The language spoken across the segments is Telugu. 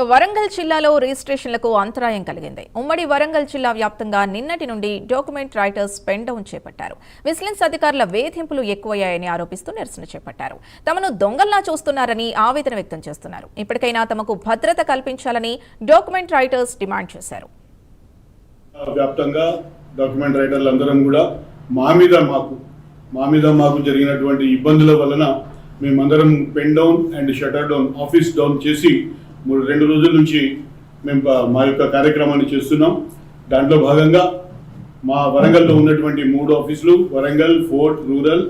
వరంగల్ జిల్లాలో రిజిస్ట్రేషన్లకు అంతరాయం కలిగింది. ఉమ్మడి వరంగల్ జిల్లా వ్యాప్తంగా నిన్నటి నుండి డాక్యుమెంట్ రైటర్స్ పెన్ డౌన్ చేపట్టారు. విజిలెన్స్ అధికారుల వేధింపులు ఎక్కువయ్యాయని ఆరోపిస్తూ నిరసన చేపట్టారు. తమను దొంగల్లా చూస్తున్నారని ఆవేదన వ్యక్తం చేస్తున్నారు. ఇప్పటికైనా తమకు భద్రత కల్పించాలని డాక్యుమెంట్ రైటర్స్ డిమాండ్ చేశారు. వ్యాప్తంగా డాక్యుమెంట్ రైటర్లందరం కూడా మా మీద మాకు జరిగినటువంటి ఇబ్బందుల వలన మేమందరం pen down and shutter down office down చేసి 2 రోజుల నుంచి మేము మా యొక్క కార్యక్రమాన్ని చేస్తున్నాం. దాంట్లో భాగంగా మా వరంగల్లో ఉన్నటువంటి 3 ఆఫీసులు వరంగల్, ఫోర్ట్, రూరల్,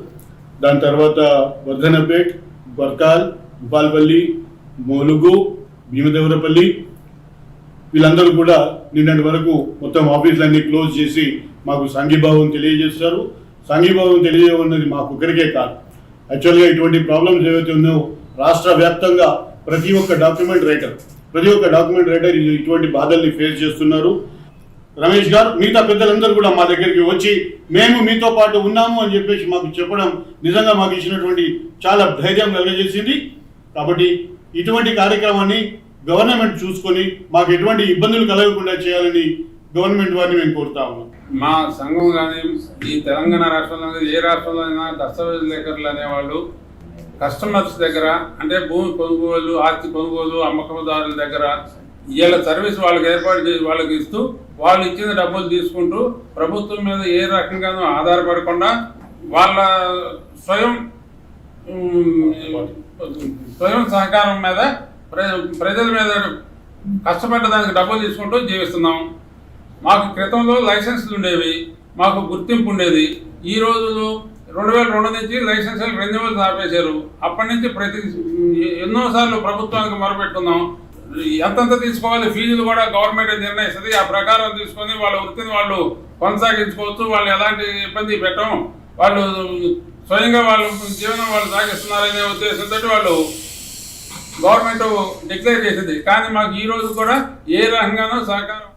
దాని తర్వాత వర్ధనపేట్, బర్కాల్, భూపాల్పల్లి, మోలుగు, భీమదేవరపల్లి వీళ్ళందరూ కూడా నిన్నటి వరకు మొత్తం ఆఫీసులన్నీ క్లోజ్ చేసి మాకు సంఘీభావం తెలియజేస్తారు. సంఘీభావం తెలియజేయమన్నది మాకు ఒకరికే కాదు, యాక్చువల్గా ఇటువంటి ప్రాబ్లమ్స్ ఏవైతే ఉన్నాయో రాష్ట్ర వ్యాప్తంగా ప్రతి ఒక్క డాక్యుమెంట్ రైటర్ ఇటువంటి బాధల్ని ఫేస్ చేస్తున్నారు. రమేష్ గారు మిగతా పెద్దలందరూ కూడా మా దగ్గరికి వచ్చి మేము మీతో పాటు ఉన్నాము అని చెప్పేసి మాకు చెప్పడం నిజంగా మాకు ఇచ్చినటువంటి చాలా ధైర్యం కలిగజేసింది. కాబట్టి ఇటువంటి కార్యక్రమాన్ని గవర్నమెంట్ చూసుకొని మాకు ఎటువంటి ఇబ్బందులు కలగకుండా చేయాలని గవర్నమెంట్ వారిని మేము కోరుతా ఉన్నాం. మా సంఘం కానీ ఈ తెలంగాణ రాష్ట్రంలో ఏ రాష్ట్రంలో అయినా దస్తావేజ్ లేఖర్లు అనేవాళ్ళు కస్టమర్స్ దగ్గర అంటే భూమి కొనుగోలు, ఆస్తి కొనుగోలు, అమ్మకందారుల దగ్గర వీళ్ళ సర్వీస్ వాళ్ళకి ఏర్పాటు చేసి వాళ్ళకి ఇస్తూ వాళ్ళు ఇచ్చిన డబ్బులు తీసుకుంటూ ప్రభుత్వం మీద ఏ రకంగానూ ఆధారపడకుండా వాళ్ళ స్వయం సహకారం మీద ప్రజల మీద కష్టపడ్డదానికి డబ్బులు తీసుకుంటూ జీవిస్తున్నాం. మాకు క్రితంలో లైసెన్సులు ఉండేవి, మాకు గుర్తింపు ఉండేది. ఈ రోజులు 2002 నుంచి లైసెన్సులు రెన్యువల్స్ ఆపేశారు. అప్పటి నుంచి ఎన్నోసార్లు ప్రభుత్వానికి మొరపెట్టుకున్నాం. ఎంతంత తీసుకోవాలి ఫీజులు కూడా గవర్నమెంట్ నిర్ణయిస్తుంది. ఆ ప్రకారం తీసుకొని వాళ్ళ వృత్తిని వాళ్ళు కొనసాగించుకోవచ్చు. వాళ్ళు ఎలాంటి ఇబ్బంది పెట్టం, వాళ్ళు స్వయంగా వాళ్ళు జీవనం వాళ్ళు సాగిస్తున్నారనే ఉద్దేశంతో వాళ్ళు గవర్నమెంట్ డిక్లేర్ చేసింది. కానీ మాకు ఈ రోజు కూడా ఏ రకంగానూ సహకారం